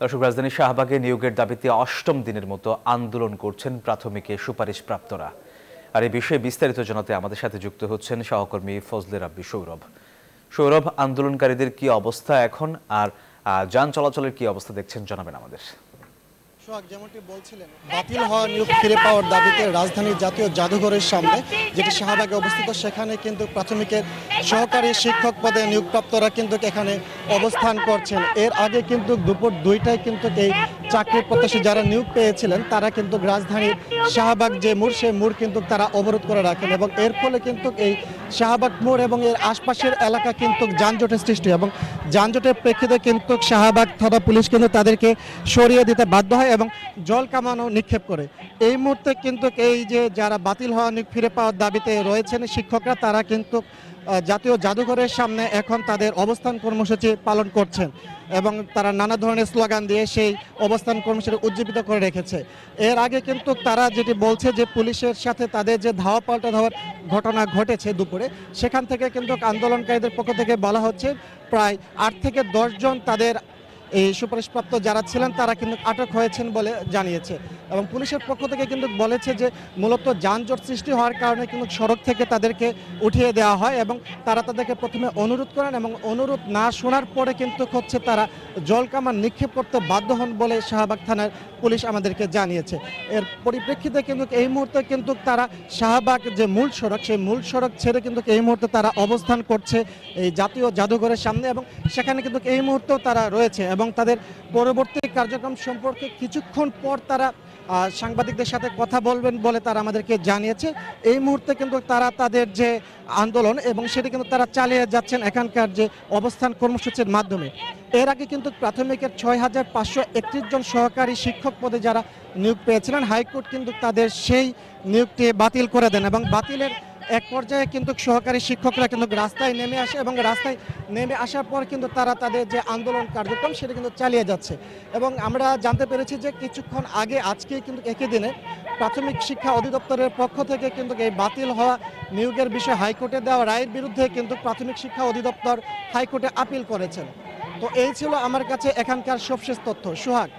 দর্শক, রাজধানীর শাহবাগে নিয়োগের দাবিতে অষ্টম দিনের মতো আন্দোলন করছেন প্রাথমিকে সুপারিশপ্রাপ্তরা। আর এই বিষয়ে বিস্তারিত জানাতে আমাদের সাথে যুক্ত হচ্ছেন সহকর্মী ফজলে রাব্বি সৌরভ। সৌরভ, আন্দোলনকারীদের কি অবস্থা এখন, আর যান চলাচলের কি অবস্থা দেখছেন জানাবেন আমাদের। যেমনটি বলছিলেন, বাতিল হওয়া নিয়োগ ফিরে পাওয়ার দাবিতে রাজধানীর জাতীয় জাদুঘরের সামনে, যেটি শাহবাগে অবস্থিত, সেখানে কিন্তু প্রাথমিকের সহকারী শিক্ষক পদে নিয়োগপ্রাপ্তরা কিন্তু এখানে অবস্থান করছেন। এর আগে কিন্তু দুপুর 2টায় কিন্তু এই চাকরি প্রত্যাশী যারা নিয়োগ পেয়েছিলেন তারা কিন্তু রাজধানীর শাহবাগ যে মোড়, সেই মোড় কিন্তু তারা অবরোধ করে রাখেন এবং এর ফলে কিন্তু এই শাহবাগ মোড় এবং এর আশপাশের এলাকা কিন্তু যানজটের সৃষ্টি, এবং যানজটের প্রেক্ষিতে কিন্তু শাহবাগ থানা পুলিশ কিন্তু তাদেরকে সরিয়ে দিতে বাধ্য হয় এবং জল কামানো নিক্ষেপ করে। এই মুহূর্তে কিন্তু এই যে যারা বাতিল হওয়া নিয়োগ ফিরে পাওয়ার দাবিতে রয়েছেন শিক্ষকরা, তারা কিন্তু জাতীয় জাদুঘরের সামনে এখন তাদের অবস্থান কর্মসূচি পালন করছেন এবং তারা নানা ধরনের স্লোগান দিয়ে সেই অবস্থান কর্মসূচি উজ্জীবিত করে রেখেছে। এর আগে কিন্তু তারা যেটি বলছে যে পুলিশের সাথে তাদের যে ধাওয়া পাল্টা ধাওয়ার ঘটনা ঘটেছে দুপুরে, সেখান থেকে কিন্তু আন্দোলনকারীদের পক্ষ থেকে বলা হচ্ছে প্রায় 8 থেকে 10 জন তাদের এই সুপারিশপ্রাপ্ত যারা ছিলেন তারা কিন্তু আটক হয়েছেন বলে জানিয়েছে এবং পুলিশের পক্ষ থেকে কিন্তু বলেছে যে মূলত যানজট সৃষ্টি হওয়ার কারণে কিন্তু সড়ক থেকে তাদেরকে উঠিয়ে দেওয়া হয় এবং তারা তাদেরকে প্রথমে অনুরোধ করেন এবং অনুরোধ না শোনার পরে কিন্তু হচ্ছে তারা জলকামান নিক্ষেপ করতে বাধ্য হন বলে শাহবাগ থানার পুলিশ আমাদেরকে জানিয়েছে। এর পরিপ্রেক্ষিতে কিন্তু এই মুহূর্তে কিন্তু তারা শাহবাগ যে মূল সড়ক, সেই মূল সড়ক ছেড়ে কিন্তু এই মুহূর্তে তারা অবস্থান করছে এই জাতীয় জাদুঘরের সামনে এবং সেখানে কিন্তু এই মুহূর্তেও তারা রয়েছে এবং তাদের পরবর্তী কার্যক্রম সম্পর্কে কিছুক্ষণ পর তারা সাংবাদিকদের সাথে কথা বলবেন বলে তারা আমাদেরকে জানিয়েছে। এই মুহূর্তে কিন্তু তারা তাদের যে আন্দোলন এবং সেটি কিন্তু তারা চালিয়ে যাচ্ছেন এখানকার যে অবস্থান কর্মসূচির মাধ্যমে। এর আগে কিন্তু প্রাথমিকের 6531 জন সহকারী শিক্ষক পদে যারা নিয়োগ পেয়েছিলেন, হাইকোর্ট কিন্তু তাদের সেই নিয়োগটি বাতিল করে দেন এবং বাতিলের এক পর্যায়ে কিন্তু সহকারী শিক্ষকরা কিন্তু রাস্তায় নেমে আসে এবং রাস্তায় নেমে আসার পর কিন্তু তারা তাদের যে আন্দোলন কার্যক্রম সেটা কিন্তু চালিয়ে যাচ্ছে এবং আমরা জানতে পেরেছি যে কিছুক্ষণ আগে আজকে কিন্তু একই দিনে প্রাথমিক শিক্ষা অধিদপ্তরের পক্ষ থেকে কিন্তু এই বাতিল হওয়া নিয়োগের বিষয়ে হাইকোর্টে দেওয়া রায়ের বিরুদ্ধে কিন্তু প্রাথমিক শিক্ষা অধিদপ্তর হাইকোর্টে আপিল করেছেন। তো এই ছিল আমার কাছে এখানকার সবশেষ তথ্য। সোহাগ।